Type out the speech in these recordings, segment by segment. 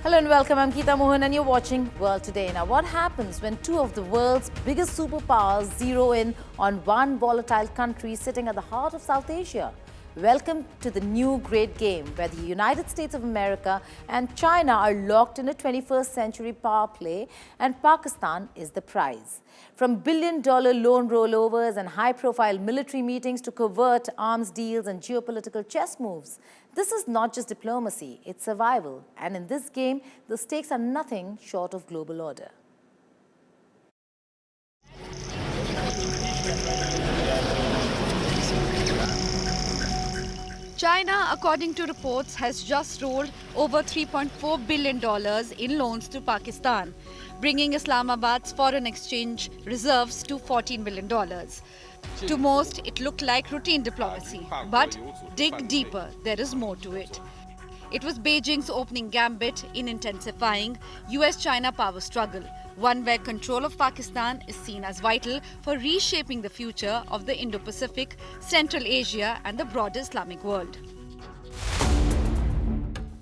Hello and welcome. I'm Geeta Mohan and you're watching World Today. Now, what happens when two of the world's biggest superpowers zero in on one volatile country sitting at the heart of South Asia? Welcome to the new great game where the United States of America and China are locked in a 21st century power play and Pakistan is the prize. From billion-dollar loan rollovers and high-profile military meetings to covert arms deals and geopolitical chess moves, this is not just diplomacy, it's survival. And in this game, the stakes are nothing short of global order. China, according to reports, has just rolled over $3.4 billion in loans to Pakistan, bringing Islamabad's foreign exchange reserves to $14 billion. To most, it looked like routine diplomacy. But dig deeper, there is more to it. It was Beijing's opening gambit in intensifying US-China power struggle, one where control of Pakistan is seen as vital for reshaping the future of the Indo-Pacific, Central Asia and the broader Islamic world.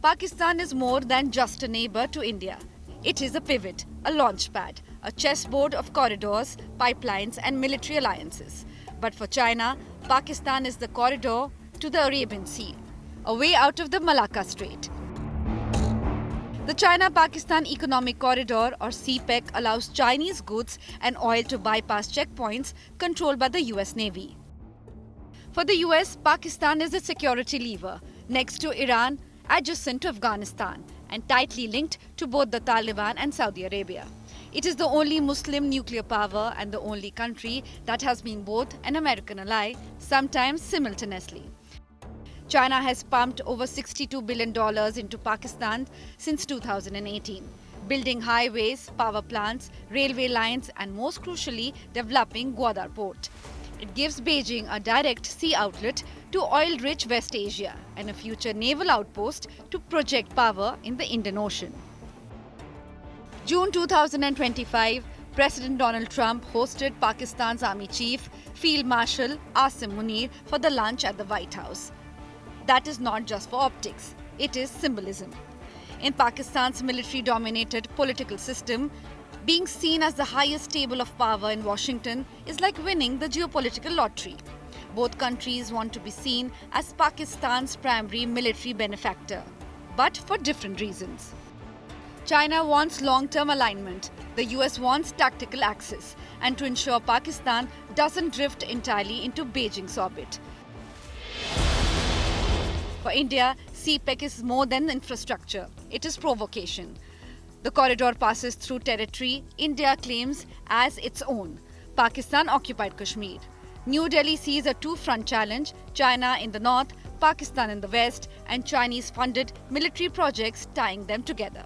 Pakistan is more than just a neighbor to India. It is a pivot, a launchpad, a chessboard of corridors, pipelines and military alliances. But for China, Pakistan is the corridor to the Arabian Sea, a way out of the Malacca Strait. The China-Pakistan Economic Corridor, or CPEC, allows Chinese goods and oil to bypass checkpoints controlled by the US Navy. For the US, Pakistan is a security lever, next to Iran, adjacent to Afghanistan, and tightly linked to both the Taliban and Saudi Arabia. It is the only Muslim nuclear power and the only country that has been both an American ally, sometimes simultaneously. China has pumped over $62 billion into Pakistan since 2018, building highways, power plants, railway lines and most crucially, developing Gwadar port. It gives Beijing a direct sea outlet to oil-rich West Asia and a future naval outpost to project power in the Indian Ocean. June 2025, President Donald Trump hosted Pakistan's Army Chief, Field Marshal Asim Munir for the lunch at the White House. That is not just for optics, it is symbolism. In Pakistan's military-dominated political system, being seen as the highest table of power in Washington is like winning the geopolitical lottery. Both countries want to be seen as Pakistan's primary military benefactor, but for different reasons. China wants long-term alignment, the US wants tactical access, and to ensure Pakistan doesn't drift entirely into Beijing's orbit. For India, CPEC is more than infrastructure, it is provocation. The corridor passes through territory India claims as its own, Pakistan-occupied Kashmir. New Delhi sees a two-front challenge, China in the north, Pakistan in the west, and Chinese-funded military projects tying them together.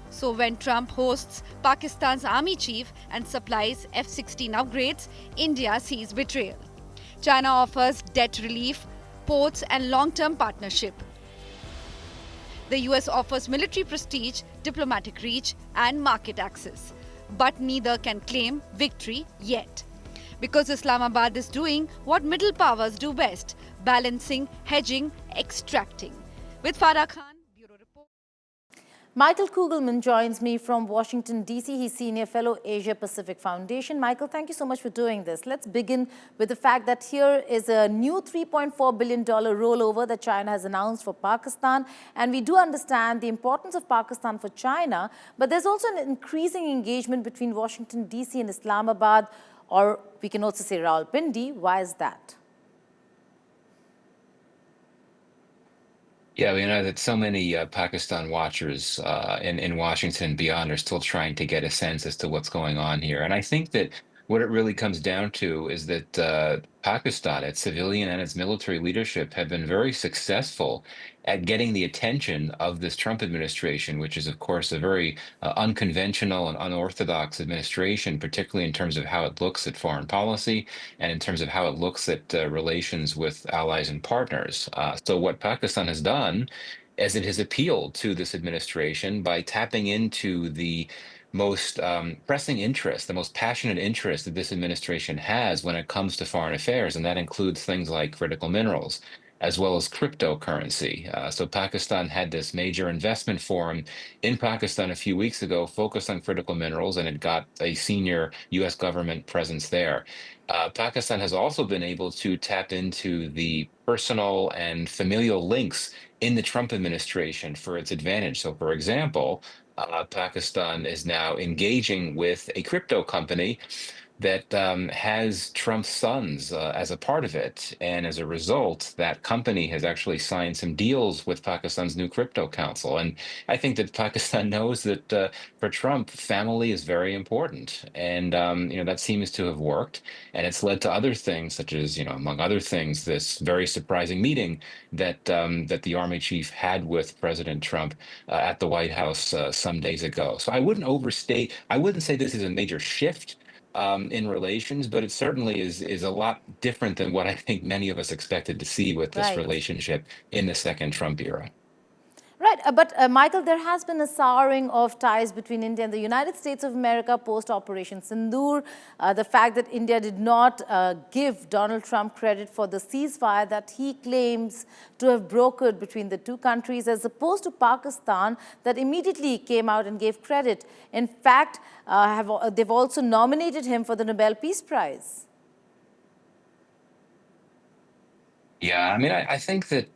So when Trump hosts Pakistan's army chief and supplies F-16 upgrades, India sees betrayal. China offers debt relief, ports and long-term partnership. The US offers military prestige, diplomatic reach and market access. But neither can claim victory yet. Because Islamabad is doing what middle powers do best, balancing, hedging, extracting. With Farah Khan, Bureau Report. Michael Kugelman joins me from Washington, D.C. He's Senior Fellow Asia Pacific Foundation. Michael, thank you so much for doing this. Let's begin with the fact that here is a new $3.4 billion rollover that China has announced for Pakistan. And we do understand the importance of Pakistan for China, but there's also an increasing engagement between Washington, D.C. and Islamabad, or we can also say Rawalpindi. Why is that? Yeah, we know that so many Pakistan watchers in Washington and beyond are still trying to get a sense as to what's going on here. And I think that what it really comes down to is that Pakistan, its civilian and its military leadership, have been very successful at getting the attention of this Trump administration, which is, of course, a very unconventional and unorthodox administration, particularly in terms of how it looks at foreign policy and in terms of how it looks at relations with allies and partners. So what Pakistan has done is it has appealed to this administration by tapping into the most pressing interest, the most passionate interest that this administration has when it comes to foreign affairs, and that includes things like critical minerals. as well as cryptocurrency. So Pakistan had this major investment forum in Pakistan a few weeks ago focused on critical minerals, and it got a senior US government presence there. Pakistan has also been able to tap into the personal and familial links in the Trump administration for its advantage. So, for example, Pakistan is now engaging with a crypto company that has Trump's sons as a part of it. And as a result, that company has actually signed some deals with Pakistan's new crypto council. And I think that Pakistan knows that for Trump, family is very important. And, that seems to have worked. And it's led to other things, such as, among other things, this very surprising meeting that the army chief had with President Trump at the White House some days ago. So I wouldn't say this is a major shift in relations, but it certainly is a lot different than what I think many of us expected to see with this Right. relationship in the second Trump era. Right, but Michael, there has been a souring of ties between India and the United States of America post Operation Sindoor. The fact that India did not give Donald Trump credit for the ceasefire that he claims to have brokered between the two countries, as opposed to Pakistan that immediately came out and gave credit. In fact, they've also nominated him for the Nobel Peace Prize. Yeah, I mean, I think that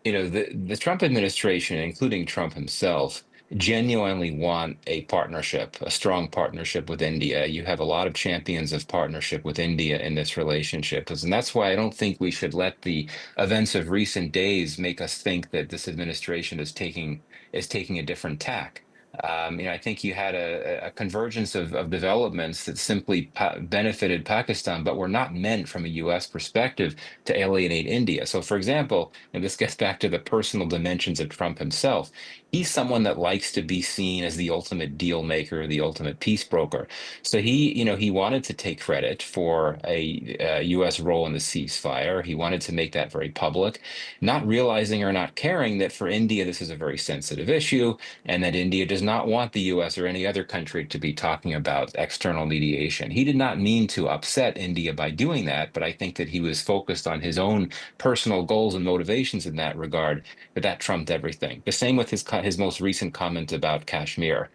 the Trump administration, including Trump himself, genuinely want a partnership, a strong partnership with India. You have a lot of champions of partnership with India in this relationship, and that's why I don't think we should let the events of recent days make us think that this administration is taking a different tack. I think you had a convergence of developments that simply benefited Pakistan, but were not meant from a U.S. perspective to alienate India. So, for example, and this gets back to the personal dimensions of Trump himself, he's someone that likes to be seen as the ultimate deal maker, the ultimate peace broker. So he wanted to take credit for a U.S. role in the ceasefire. He wanted to make that very public, not realizing or not caring that for India, this is a very sensitive issue, and that India does not want the US or any other country to be talking about external mediation. He did not mean to upset India by doing that, but I think that he was focused on his own personal goals and motivations in that regard, but that trumped everything. The same with his most recent comment about Kashmir.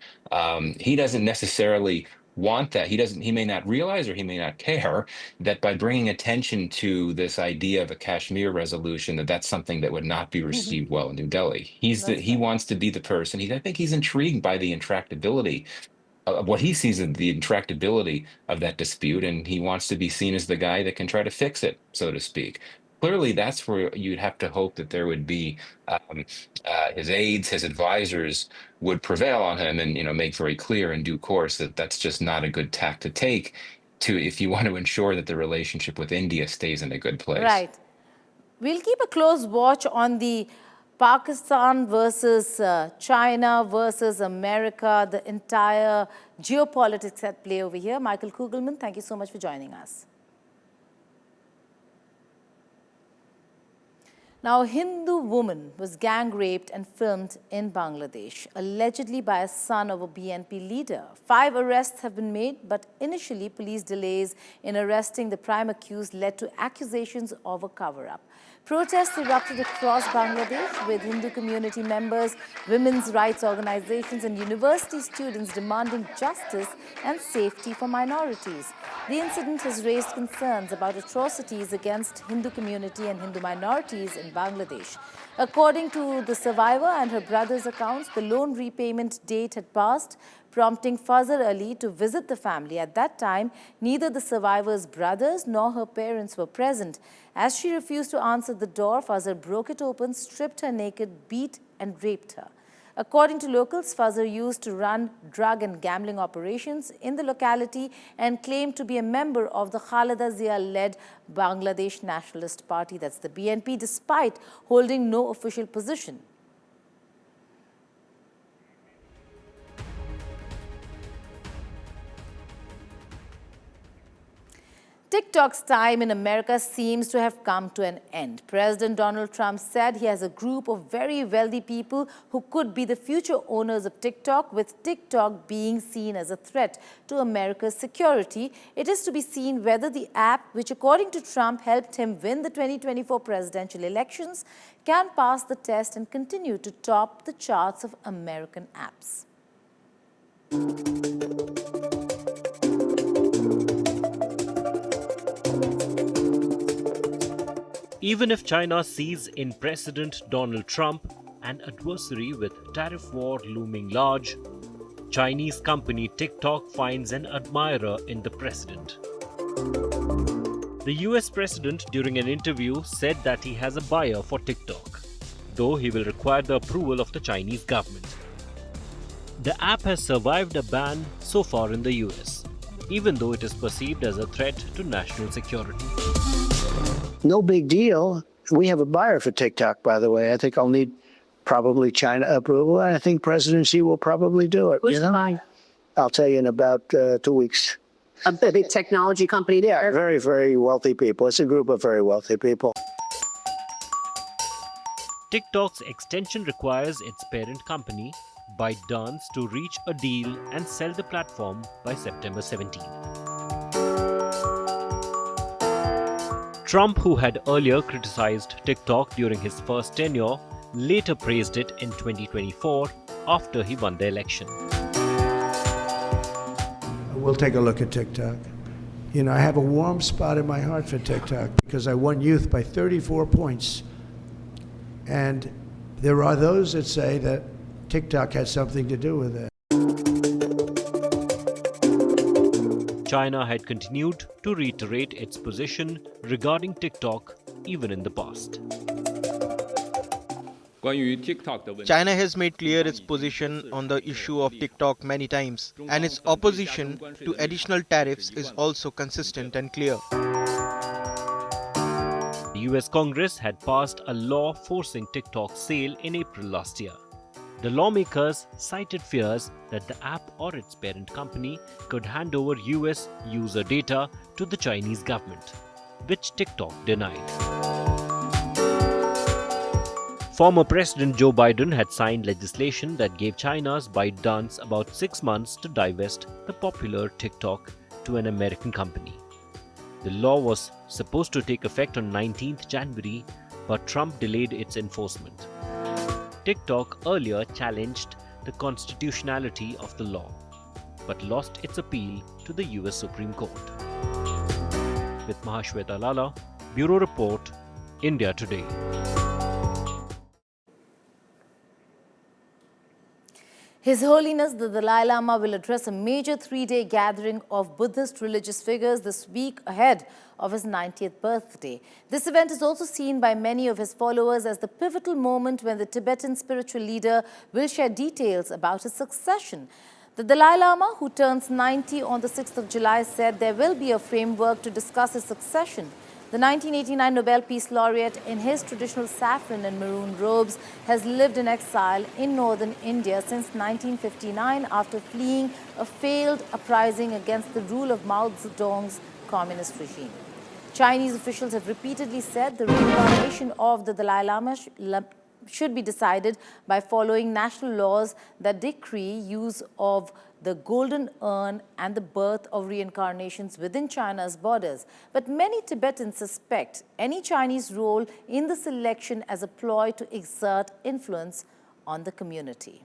He doesn't necessarily want that. He may not realize or he may not care that by bringing attention to this idea of a Kashmir resolution, that's something that would not be received well in New Delhi. That's He right. wants to be the person. I think he's intrigued by the intractability of what he sees as the intractability of that dispute, and he wants to be seen as the guy that can try to fix it, so to speak. Clearly, that's where you'd have to hope that there would be his aides, his advisors would prevail on him and make very clear in due course that that's just not a good tack to take if you want to ensure that the relationship with India stays in a good place. Right. We'll keep a close watch on the Pakistan versus China versus America, the entire geopolitics at play over here. Michael Kugelman, thank you so much for joining us. Now, a Hindu woman was gang raped and filmed in Bangladesh, allegedly by a son of a BNP leader. 5 arrests have been made, but initially police delays in arresting the prime accused led to accusations of a cover-up. Protests erupted across Bangladesh with Hindu community members, women's rights organizations and university students demanding justice and safety for minorities. The incident has raised concerns about atrocities against Hindu community and Hindu minorities in Bangladesh. According to the survivor and her brother's accounts, the loan repayment date had passed, prompting Fazar Ali to visit the family. At that time, neither the survivor's brothers nor her parents were present. As she refused to answer the door, Fazar broke it open, stripped her naked, beat and raped her. According to locals, Fazar used to run drug and gambling operations in the locality and claimed to be a member of the Khaleda Zia-led Bangladesh Nationalist Party, that's the BNP, despite holding no official position. TikTok's time in America seems to have come to an end. President Donald Trump said he has a group of very wealthy people who could be the future owners of TikTok, with TikTok being seen as a threat to America's security. It is to be seen whether the app, which according to Trump helped him win the 2024 presidential elections, can pass the test and continue to top the charts of American apps. Even if China sees in President Donald Trump an adversary with tariff war looming large, Chinese company TikTok finds an admirer in the president. The US president, during an interview, said that he has a buyer for TikTok, though he will require the approval of the Chinese government. The app has survived a ban so far in the US, even though it is perceived as a threat to national security. No big deal. We have a buyer for TikTok, by the way. I think I'll need probably China approval, and I think President Xi will probably do it. Who's the buyer? I'll tell you in about 2 weeks. A big technology company there. Yeah, very, very wealthy people. It's a group of very wealthy people. TikTok's extension requires its parent company, ByteDance, to reach a deal and sell the platform by September 17. Trump, who had earlier criticized TikTok during his first tenure, later praised it in 2024 after he won the election. We'll take a look at TikTok. You know, I have a warm spot in my heart for TikTok because I won youth by 34 points. And there are those that say that TikTok had something to do with it. China had continued to reiterate its position regarding TikTok even in the past. China has made clear its position on the issue of TikTok many times, and its opposition to additional tariffs is also consistent and clear. The US Congress had passed a law forcing TikTok's sale in April last year. The lawmakers cited fears that the app or its parent company could hand over US user data to the Chinese government, which TikTok denied. Former President Joe Biden had signed legislation that gave China's ByteDance about 6 months to divest the popular TikTok to an American company. The law was supposed to take effect on 19th January, but Trump delayed its enforcement. TikTok earlier challenged the constitutionality of the law, but lost its appeal to the US Supreme Court. With Mahashweta Lala, Bureau Report, India Today. His Holiness the Dalai Lama will address a major 3-day gathering of Buddhist religious figures this week ahead of his 90th birthday. This event is also seen by many of his followers as the pivotal moment when the Tibetan spiritual leader will share details about his succession. The Dalai Lama, who turns 90 on the 6th of July, said there will be a framework to discuss his succession. The 1989 Nobel Peace Laureate, in his traditional saffron and maroon robes, has lived in exile in northern India since 1959 after fleeing a failed uprising against the rule of Mao Zedong's communist regime. Chinese officials have repeatedly said the reincarnation of the Dalai Lama should be decided by following national laws that decree use of the golden urn and the birth of reincarnations within China's borders. But many Tibetans suspect any Chinese role in the selection as a ploy to exert influence on the community.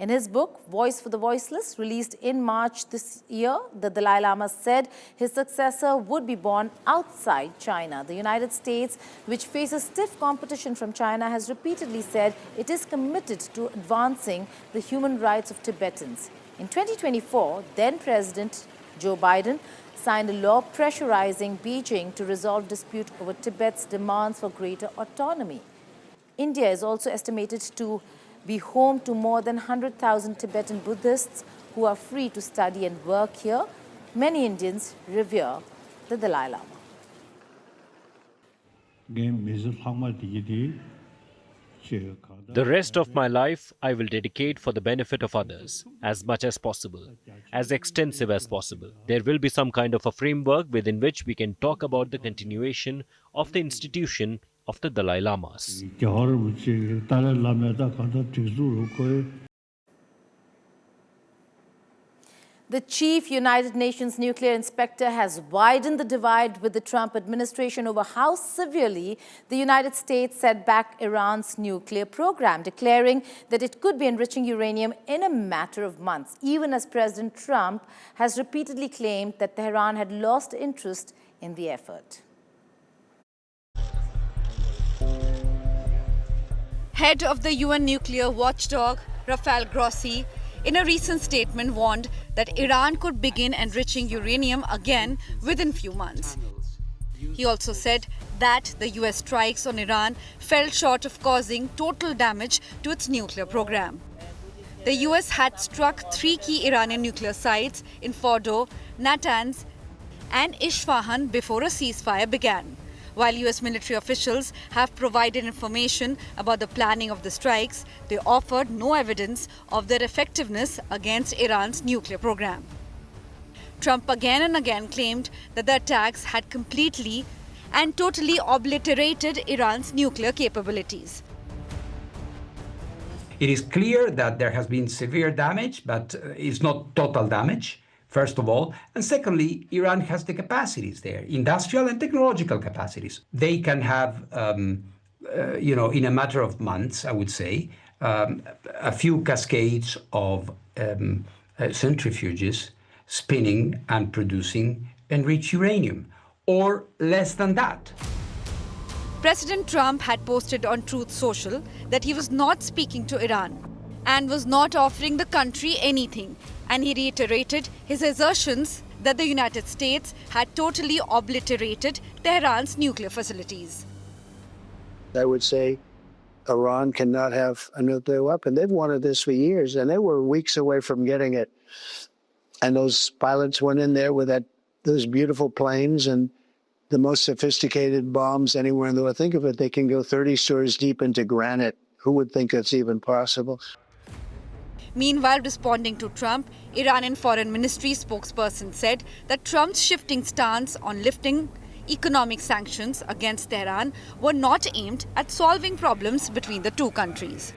In his book, Voice for the Voiceless, released in March this year, the Dalai Lama said his successor would be born outside China. The United States, which faces stiff competition from China, has repeatedly said it is committed to advancing the human rights of Tibetans. In 2024, then-President Joe Biden signed a law pressurizing Beijing to resolve dispute over Tibet's demands for greater autonomy. India is also estimated to be home to more than 100,000 Tibetan Buddhists who are free to study and work here. Many Indians revere the Dalai Lama. The rest of my life I will dedicate for the benefit of others, as much as possible, as extensive as possible. There will be some kind of a framework within which we can talk about the continuation of the institution of the Dalai Lamas. The chief United Nations nuclear inspector has widened the divide with the Trump administration over how severely the United States set back Iran's nuclear program, declaring that it could be enriching uranium in a matter of months, even as President Trump has repeatedly claimed that Tehran had lost interest in the effort. Head of the UN nuclear watchdog, Rafael Grossi, in a recent statement warned that Iran could begin enriching uranium again within few months. He also said that the US strikes on Iran fell short of causing total damage to its nuclear program. The US had struck 3 key Iranian nuclear sites in Fordo, Natanz, and Isfahan before a ceasefire began. While US military officials have provided information about the planning of the strikes, they offered no evidence of their effectiveness against Iran's nuclear program. Trump again and again claimed that the attacks had completely and totally obliterated Iran's nuclear capabilities. It is clear that there has been severe damage, but it's not total damage, first of all. And secondly, Iran has the capacities there, industrial and technological capacities. They can have, in a matter of months, I would say, a few cascades of centrifuges spinning and producing enriched uranium, or less than that. President Trump had posted on Truth Social that he was not speaking to Iran and was not offering the country anything. And he reiterated his assertions that the United States had totally obliterated Tehran's nuclear facilities. I would say Iran cannot have a nuclear weapon. They've wanted this for years, and they were weeks away from getting it. And those pilots went in there with those beautiful planes and the most sophisticated bombs anywhere in the world. Think of it, they can go 30 stories deep into granite. Who would think that's even possible? Meanwhile, responding to Trump, Iranian Foreign Ministry spokesperson said that Trump's shifting stance on lifting economic sanctions against Tehran were not aimed at solving problems between the two countries.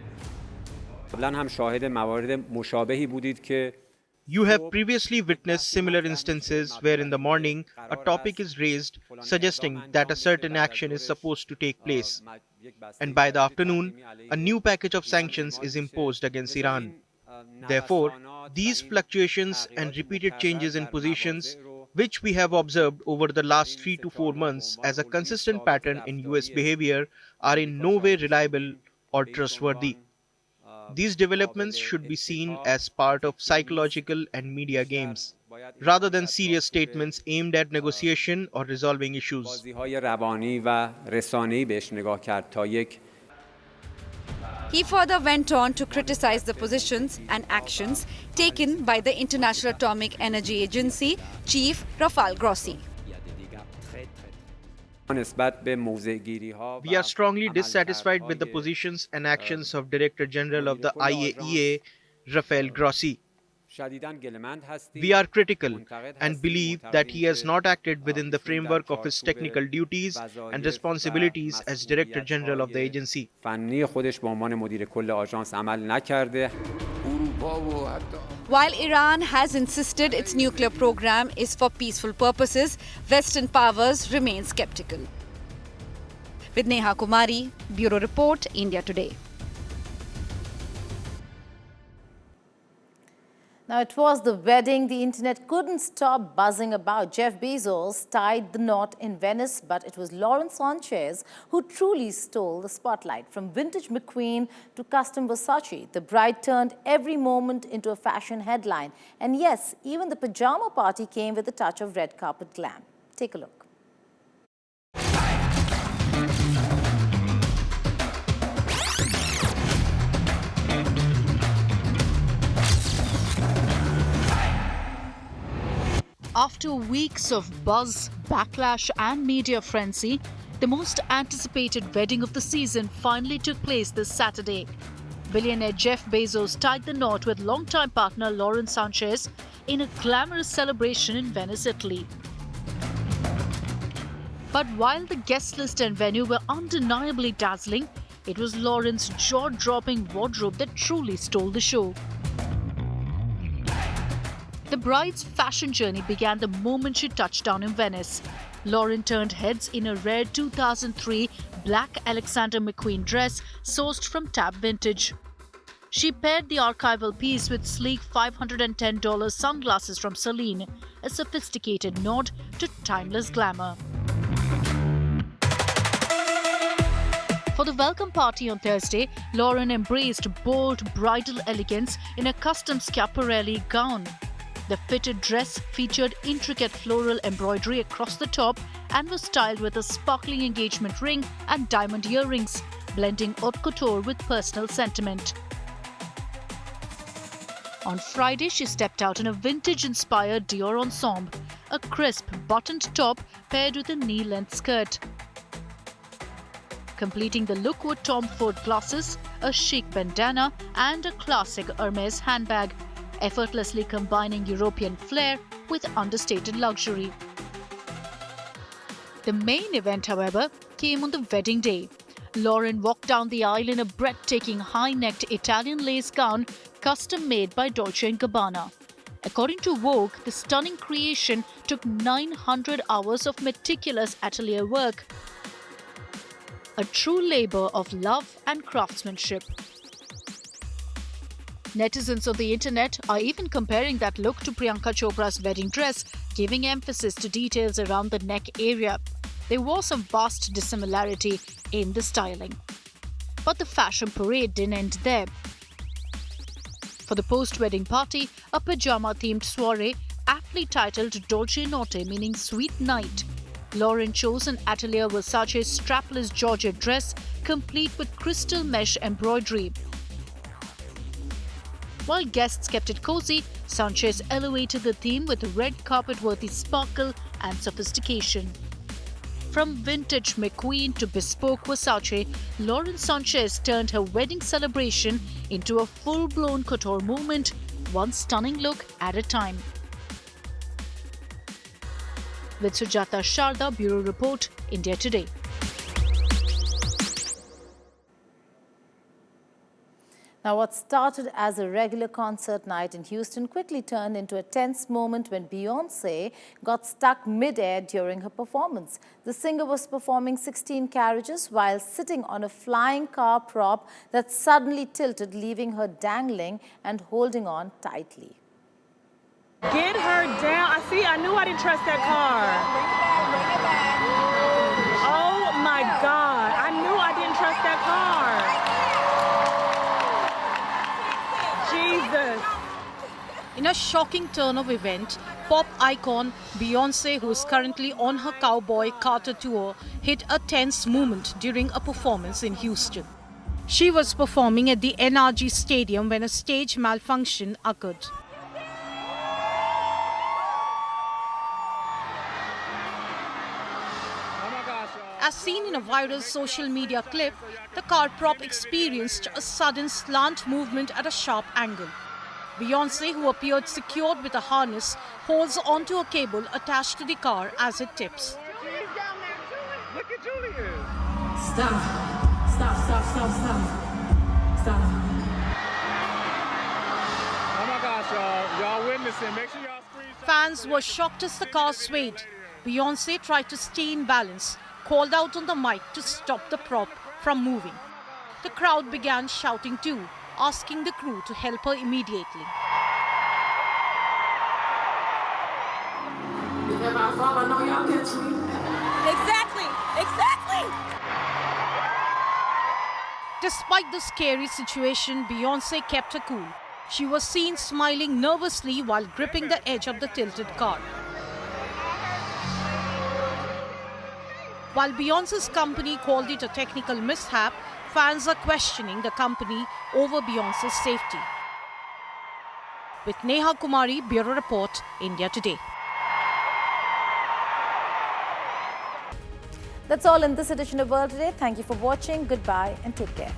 You have previously witnessed similar instances where in the morning a topic is raised suggesting that a certain action is supposed to take place, and by the afternoon a new package of sanctions is imposed against Iran. Therefore, these fluctuations and repeated changes in positions, which we have observed over the last 3 to 4 months as a consistent pattern in US behavior, are in no way reliable or trustworthy. These developments should be seen as part of psychological and media games, rather than serious statements aimed at negotiation or resolving issues. He further went on to criticize the positions and actions taken by the International Atomic Energy Agency Chief Rafael Grossi. We are strongly dissatisfied with the positions and actions of Director General of the IAEA, Rafael Grossi. We are critical and believe that he has not acted within the framework of his technical duties and responsibilities as Director General of the agency. While Iran has insisted its nuclear program is for peaceful purposes, Western powers remain skeptical. With Neha Kumari, Bureau Report, India Today. Now, it was the wedding the internet couldn't stop buzzing about. Jeff Bezos tied the knot in Venice, but it was Sanchez who truly stole the spotlight. From vintage McQueen to custom Versace, the bride turned every moment into a fashion headline. And yes, even the pajama party came with a touch of red carpet glam. Take a look. After weeks of buzz, backlash and media frenzy, The most anticipated wedding of the season finally took place this Saturday. Billionaire Jeff Bezos tied the knot with longtime partner Lauren Sanchez in a glamorous celebration in Venice, Italy. But while the guest list and venue were undeniably dazzling, it was Lauren's jaw-dropping wardrobe that truly stole the show. The bride's fashion journey began the moment she touched down in Venice. Lauren turned heads in a rare 2003 black Alexander McQueen dress sourced from Tab Vintage. She paired the archival piece with sleek $510 sunglasses from Celine, a sophisticated nod to timeless glamour. For the welcome party on Thursday, Lauren embraced bold bridal elegance in a custom Schiaparelli gown. The fitted dress featured intricate floral embroidery across the top and was styled with a sparkling engagement ring and diamond earrings, blending haute couture with personal sentiment. On Friday, she stepped out in a vintage-inspired Dior ensemble, a crisp buttoned top paired with a knee-length skirt. Completing the look were Tom Ford glasses, a chic bandana and a classic Hermes handbag, effortlessly combining European flair with understated luxury. The main event, however, came on the wedding day. Lauren walked down the aisle in a breathtaking high-necked Italian lace gown custom-made by Dolce Gabbana. According to Vogue, the stunning creation took 900 hours of meticulous atelier work. A true labor of love and craftsmanship. Netizens on the internet are even comparing that look to Priyanka Chopra's wedding dress, giving emphasis to details around the neck area. There was a vast dissimilarity in the styling. But the fashion parade didn't end there. For the post-wedding party, a pajama-themed soiree aptly titled Dolce Notte, meaning Sweet Night. Lauren chose an Atelier Versace strapless georgette dress, complete with crystal mesh embroidery. While guests kept it cozy, Sanchez elevated the theme with red carpet-worthy sparkle and sophistication. From vintage McQueen to bespoke Versace, Lauren Sanchez turned her wedding celebration into a full-blown couture movement, one stunning look at a time. With Sujata Sharda, Bureau Report, India Today. Now, what started as a regular concert night in Houston quickly turned into a tense moment when Beyonce got stuck mid-air during her performance. The singer was performing 16 carriages while sitting on a flying car prop that suddenly tilted, leaving her dangling and holding on tightly. Get her down. I knew I didn't trust that car. Oh my God. I knew I didn't trust that car. Jesus. In a shocking turn of event, pop icon Beyonce, who is currently on her Cowboy Carter tour, hit a tense moment during a performance in Houston. She was performing at the NRG Stadium when a stage malfunction occurred. As seen in a viral social media clip, the car prop experienced a sudden slant movement at a sharp angle. Beyonce, who appeared secured with a harness, holds onto a cable attached to the car as it tips. Look at Julius. Stop. Oh my gosh, y'all. Y'all witnessing. Make sure y'all screenshot. Fans were shocked as the car swayed. Beyonce tried to stay in balance, called out on the mic to stop the prop from moving. The crowd began shouting too, asking the crew to help her immediately. If I fall, I know y'all catch me. Exactly. Despite the scary situation, Beyonce kept her cool. She was seen smiling nervously while gripping the edge of the tilted car. While Beyonce's company called it a technical mishap, fans are questioning the company over Beyonce's safety. With Neha Kumari, Bureau Report, India Today. That's all in this edition of World Today. Thank you for watching. Goodbye and take care.